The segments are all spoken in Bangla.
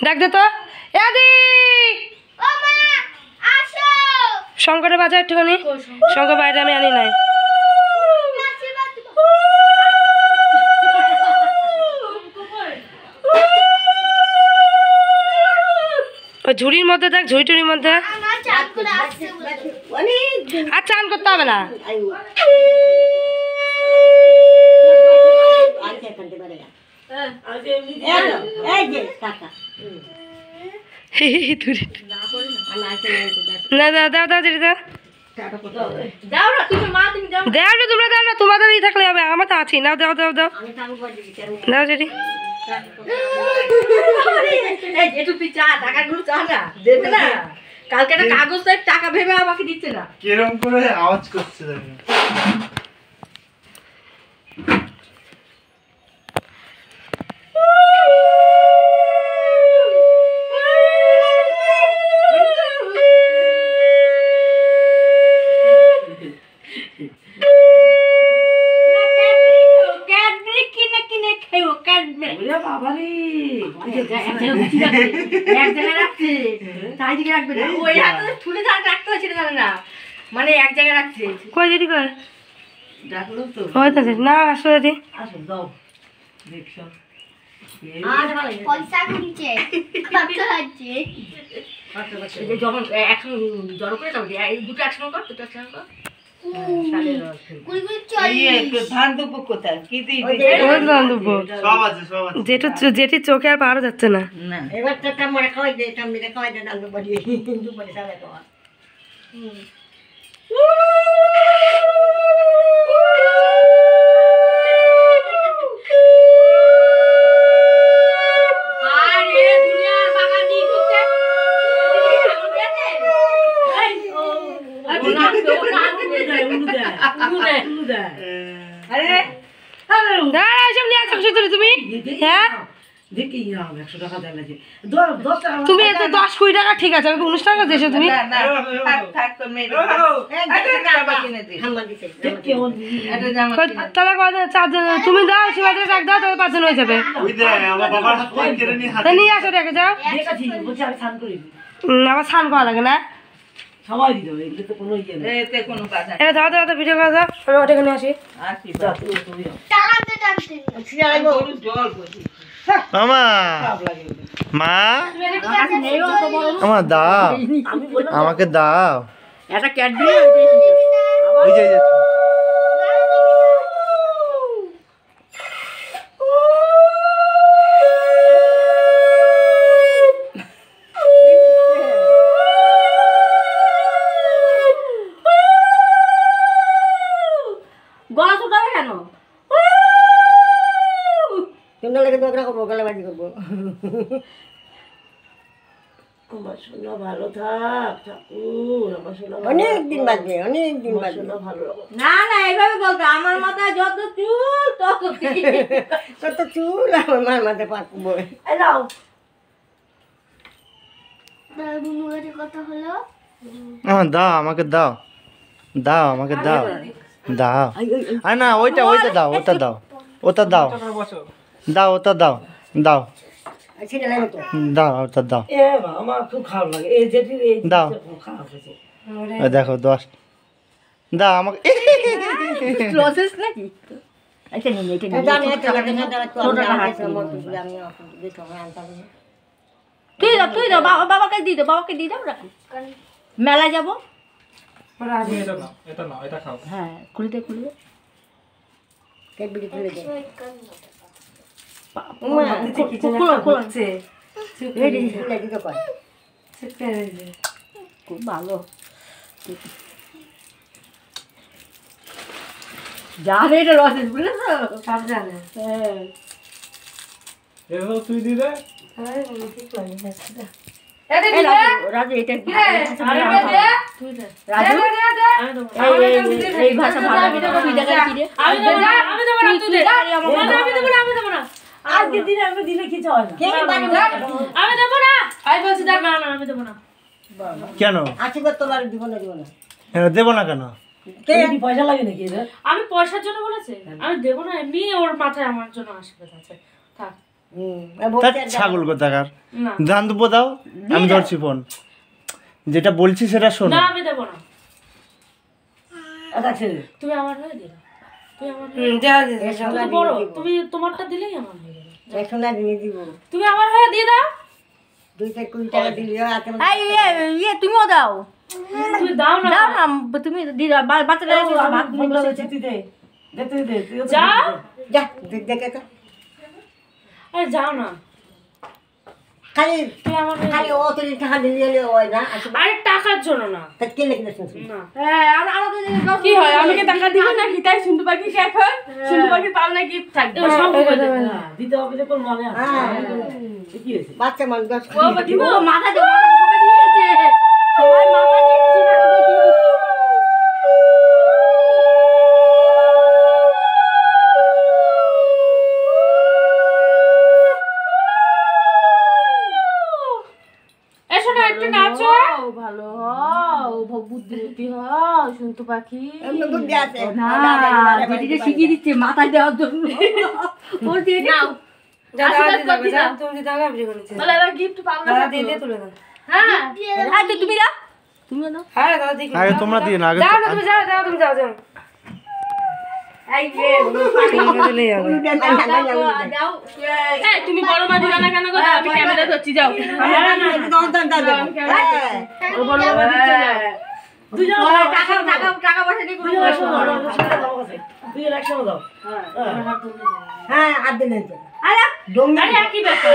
ডাক দে তো এদি শঙ্করের বাজার একটুখানি শঙ্কর বাইরে আমি আনি নাই ওই ঝুড়ির মধ্যে দেখ ঝুড়িটুরির মধ্যে আর চান করতে হবে না না দাও দাও দাও যেটা দাও দাও না তোমরা দাও না তোমাদের ই থাকলে হবে আমার তো আছি নাও দাও দাও দাও দাও যেটি কালকে একটা কাগজ টাকা ভেবে আমাকে দিচ্ছে না কিরম করে আওয়াজ করছে মানে এক জায়গায় রাখছে কই যেটি কই ডাকলো তো হইতাছে না আসো যেটি আসো দাও দেখছো পয়সা কিনছে কত আছে যখন এখন জড়ো করে দাও দুটো একসঙ্গে কর দুটো একসঙ্গে কর যেটি চোখে আর পাওয়া যাচ্ছে না এবার তো কামড়ে খাওয়াই দে কামড়ে খাওয়াই দে ডাল বাড়ি হিন্দু বাড়ি সালে তো তুমি তুমি 10-20 টাকা ঠিক আছে আমি 19 টাকা দিয়েছো তুমি তুমি দাও শিবাদের ডাক দাও তবে 5 জন হয়ে যাবে নিয়ে আসো রেখে যাও আবার স্নান করা লাগে না সবাই দিও এগুলো তো কোনো ইয়ে নেই এতে কোনো কাজ নাই এটা দাও দাও ভিডিও করে দাও আমি ওটা এখানে আসি আসি দাও তুমি টাকাতে টানতে ছিড়াইবো জল বসি মামা মা আমার দাও আমাকে দাও এটা ক্যাডবেরি ওই যে গলা শুকাবে কেন তোমরা লেগে দোকরা করবো গলাবাজি করবো আমার শোনা ভালো থাক ঠাকুর আমার শোনা অনেকদিন বাজবে অনেকদিন বাজবে ভালো না না এইভাবে বলতো আমার মাথায় যত চুল তত চুল আমার মার মাথায় পাকবো এই নাও বুনুয়ের কথা হলো দাও আমাকে দাও দাও আমাকে দাও দাও আরে না ওইটা দাও ওটা দাও ওটা দাও দাও ওটা দাও দাও দাও ওটা দাও আমার খুব খারাপ লাগে এই যেটি দাও খারাপ হয়েছে দেখো 10 দাও আমাকে প্রসেস নাকি আচ্ছা নিয়ে এটা নিয়ে জানি এটা লাগে না ছোটটা হাত তুই দাও বাবাকে দিয়ে দাও রাখো মেলা যাবো এটা খাও হ্যাঁ খুলে দে কেক বিড়ি খুলে দে খুব ভালো জানে এটা রসেস বুঝেছো সব জানে হ্যাঁ তুই দিলে রাজু এটা এই ভাষা ভালো আজকে দিনে আমি দিলে কিছু হয় না আমি দেবো না আমি বলছি দেখ না আমি দেবো না কেন আশীর্বাদ তোলার দিব না দেবো না কেন পয়সা লাগে নাকি আমি পয়সার জন্য বলেছি আমি দেবো না এমনি ওর মাথায় আমার জন্য আশীর্বাদ আছে থাক তা ছাগল কোথাকার ধান দুপো দাও আমি ধরছি ফোন যেটা বলছি সেটা শোনো না আমি দেবো না তুমি আমার হয়ে দিও তুমি আমার তুমি তো বড় তুমি তোমারটা দিলেই আমার হয়ে যাবে সোনা দিয়ে দিব তুমি আমার হয়ে দিয়ে দাও 2-20 টাকা দিলেও হাতে ইয়ে তুমিও দাও তুমি দাও না দাও না তুমি বাচ্চাটা যাও যা দেখে তো আরে যাও না খালি তুমি আমার হয়ে খালি ও তো টাকা দিলে হয় না আরে টাকার জন্য না তা কে লেগে শুনছি না হ্যাঁ আমাদের কি হয় আমাকে টাকা দিবে না কি তাই শুনতে পাখি কে এখন শুনতে পাখি পাল না গিফট থাকবে সব হবে দিতে হবে যে কোন মনে কি হয়েছে বাচ্চা মানুষ ও দিব মাথা দাও সবাই দিয়েছে সবাই মাথা দিয়েছে এসো না একটু নাচো ভালো হও বুদ্ধি হও শুনতো পাখি এমনি বুদ্ধি আছে না বেটিকে শিখিয়ে দিচ্ছে মাথায় দেওয়ার জন্য ওর দিয়ে নাও তুমি দাও আমি করে দিচ্ছি বলে এবার গিফট পাবো না দিয়ে দিয়ে তুলে দাও হ্যাঁ হ্যাঁ তুমি দাও তুমি দাও হ্যাঁ দাও দেখি আগে তোমরা দিয়ে না আগে দাও না তুমি যাও দাও তুমি যাও যাও এই যে দিলে যাবে দাও এই তুমি বড় মা দিলা না কেন গো আমি ক্যামেরা ধরছি যাও ও বড় মা দিচ্ছে না দুজন টাকা পয়সা দিয়ে কোনো দুজন একসাথে দাও হ্যাঁ আর দিন আরে আরে একই ব্যাপার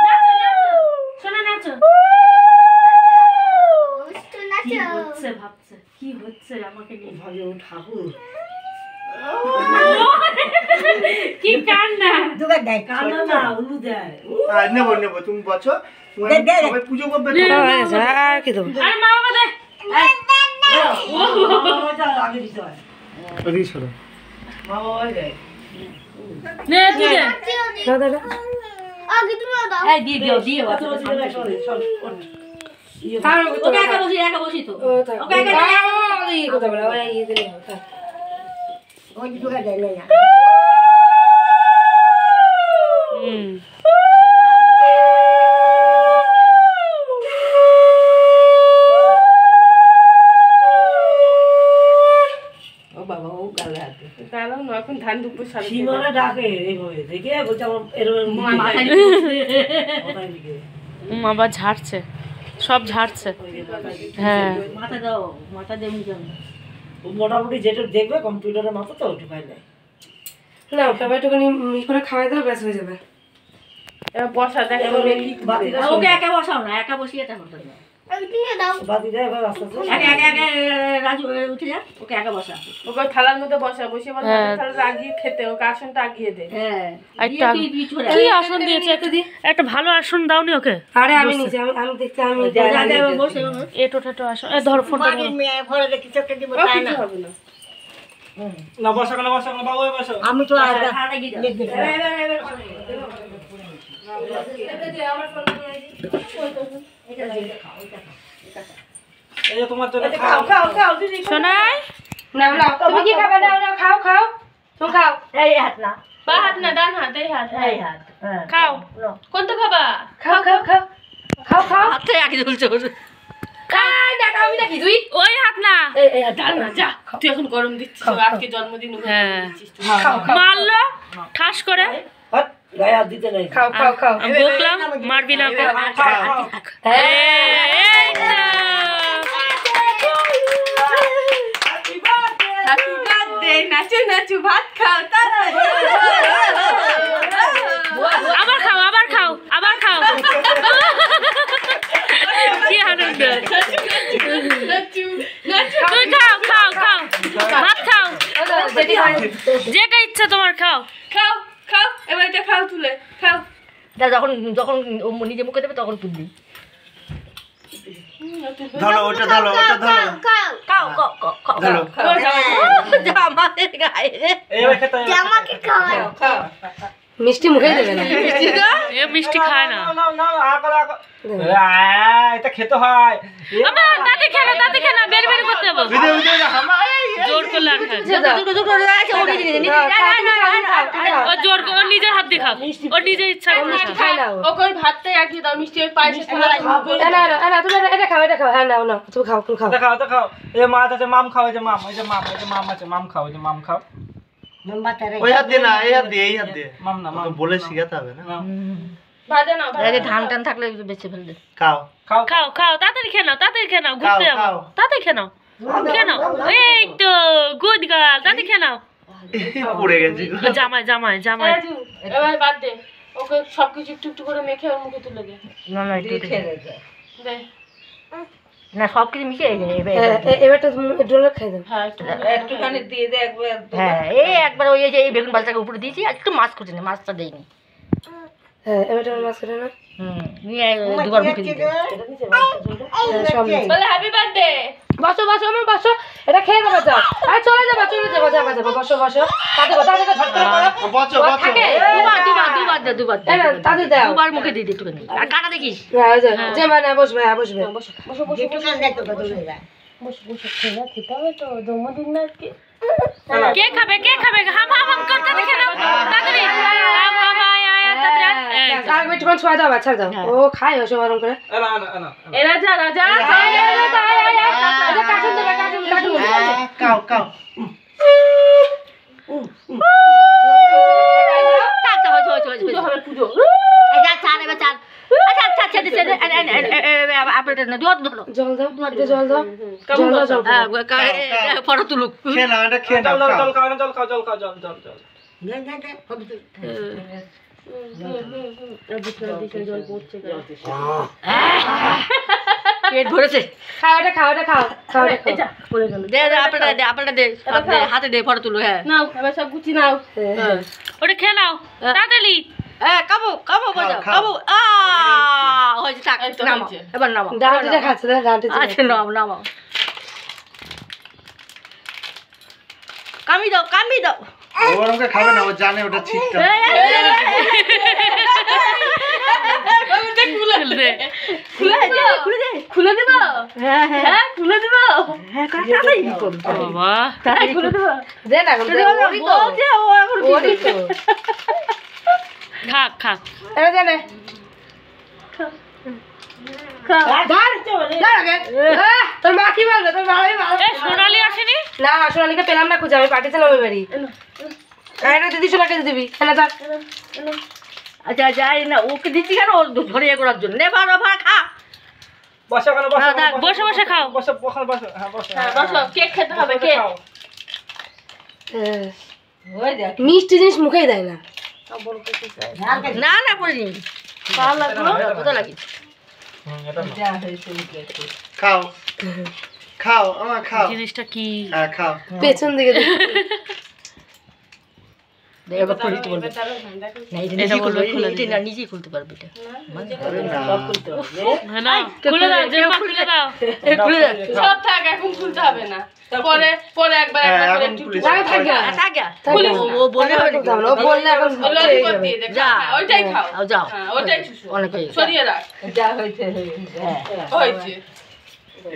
নাচো নাচো শোনা নাচো কি হচ্ছে ভাবছে কি হচ্ছে আমাকে নিয়ে ঠাকুর কি কান্না দুবার দেয় কান্না না উলু দেয় নেবো নেবো তুমি বছো সবাই পুজো করবে আর কি দেবো আরে মা বাবা দে আগে দিতে হয় রিস হলো বাবা ওই দেয় নে তুই দে দাও দাও আগে তুমি দাও এই দিয়ে দিও দিয়ে ওকে একা বসি তো ওকে একা এই কথা বলা ওই এই দিলে ওই দুবার দেয় না ও বাবা ও গালে হাতে তাহলে না এখন ধান দুপুর সাড়ে সীমানা ডাকে এইভাবে দেখে বলছে আমার এরকম মাথায় মাথায় দিকে আবার ঝাড়ছে সব ঝাড়ছে হ্যাঁ মাথা দাও মাথা দিয়ে মুখে ও মোটামুটি যেটা দেখবে কম্পিউটারের মতো তো ঢুকাই নেয় না সবাই একটুখানি করে খাওয়াই দাও ব্যাস হয়ে যাবে এবার বসা দেখো বাতিটা ওকে একা বসাও না একা বসিয়ে তারপর করবে আগে তুমি দাও বাতিটা এবার আস্তে আস্তে একা একা একা রাজু উঠে যা ওকে একা বসা ওকে থালার মধ্যে বসা বসে আমার থালাটা আগিয়ে খেতে ওকে আসনটা আগিয়ে দে হ্যাঁ একটা কি আসন দিয়েছে একটা ভালো আসন দাওনি ওকে আরে আমি নিচে আমি দেখতে আমি বসে এটো টেটো আসন এই ধর ফোনটা বাড়ির মেয়ে ঘরে কিছু একটা দিব তাই না হবে না না বসো না বাবু বসো আমি তো আর খাড়া গিয়ে দেখবে এই যে তোমার জন্য খাও খাও খাও দিদি শোনাই না না তুমি কি খাবে না না খাও খাও তুমি খাও এই হাত না বা হাত না ডান হাত এই হাত এই হাত হ্যাঁ খাও কোনটা খাবা খাও খাও খাও খাও খাও হাতে আগে ঝুলছে খাই না খাবি নাকি তুই ওই হাত না এই ডাল না যা তুই এখন গরম দিচ্ছিস আজকে জন্মদিন হ্যাঁ মারলো ঠাস করে হাত গায়ে হাত দিতে নাই খাও খাও খাও আমি বকলাম মারবি না ওকে এই তো হ্যাপি বার্থডে নাচো নাচো ভাত খাও আবার খাও আবার খাও আবার খাও কি আনন্দ তুই খাও খাও খাও ভাত খাও যেটা ইচ্ছা তোমার খাও খাও খাও এবার এটা খাও তুলে খাও যখন যখন ও নিজে মুখে দেবে তখন তুলবি ধরো ওটা ধরো খাও খাও ধরো আমাদের গায়ে এইবার খেতে জামাকে খাওয়াও খাও মিষ্টি মুখে দেবে না এ মিষ্টি খায় না এটা খেতে হয় আমার দাদি খেলো বের করতে হবে জোর করলে আর খায় ও জোর করে ও নিজের হাত দিয়ে খাও ও নিজের ইচ্ছা করে খায় না ওকে ওই ভাতটাই আগে দাও মিষ্টি ওই পায়েসে না তুমি এটা খাও হ্যাঁ নাও না তুমি খাও খাও এই মাছ আছে মাম খাও এই যে মাম আছে মাম খাও এই যে মাম খাও ওই হাত দিয়ে না এই হাত দিয়ে মাম না তো বলে শিখাতে হবে না ভাজা নাও ধান টান থাকলে বেঁচে ফেলবে খাও খাও তাড়াতাড়ি খেয়ে নাও ঘুরতে যাবো তাড়াতাড়ি খেয়ে নাও এই তো গুড গার্ল তাড়াতাড়ি খেয়ে নাও পড়ে গেছি জামাই এবার বাদ দে ওকে সবকিছু একটু করে মেখে ওর মুখে তুলে দে দে না সব কিছু মিশে এবারটা ডোলা খাই দাও একটুখানি দিয়ে দে একবার হ্যাঁ এই একবার ওই যে এই বেগুন বালটাকে উপরে দিয়েছি আর একটু মাছ কুচি মাছটা দেইনি হ্যাঁ এবারটা মাছ করে না নিয়ে দুবার মুখে দিতে বলে হ্যাপি বার্থডে বসো আমার বসো এটা খেয়ে দেবো যাও আরে চলে যাবো বসো তাতে ঝট করে করো বচো থাকে দুবার তাতে দাও দুবার মুখে দিয়ে একটুখানি আর কাটা দেখিস যে মানে বসবে খেতে হবে তো জন্মদিন না আজকে কে খাবে হাম করতে দেখে নাও তাড়াতাড়ি একটুখানি ছোঁয়া দাও বাচ্চা দাও ও খায় ওসব আরাম করে এ রাজা খাও পুজো জল দাও ফটো তুলুক খেয়ে নাও এটা খেয়ে নাও জল খাও পেট ভরেছে খাও দে হাতে দে ফটো তুলো হ্যাঁ নাও এবার সব গুছি নাও ওটা খেয়ে নাও তাড়াতাড়ি কাবো বাজাও কাবো হয়েছে থাক নামো এবার নামো ডাঁটিটা খাচ্ছে আচ্ছা নামো কামি দাও ওর ওকে খাবে না ও জানে ওটা ছিটটা খুলে দেব হ্যাঁ খুলে দেব বাবা খুলে দেব দে না খাক এটা জানে তোর মা কি বলবে তোর মা সোনালি আসেনি না সোনালিকে পেলাম না খুঁজে আমি পাঠিয়েছিলাম ওই বাড়ি এটা দিদি সোনাকে দিবি আচ্ছা যাই না ওকে দিচ্ছি কেন ধরে করার জন্য নে ভাড়া খা বসে খাও বসো কেক খেতে হবে কেক মিষ্টি জিনিস মুখেই দেয় না না করিনি খাও আমার খাও জিনিসটা কি হ্যাঁ খাও পেছন দিকে নিজেই খুলতে পারবে খুলে দাও সব থাক এখন খুলতে হবে না পরে একবার ওইটাই খাও ওইটাই সরিয়ে রাখ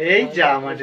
এই যা আমার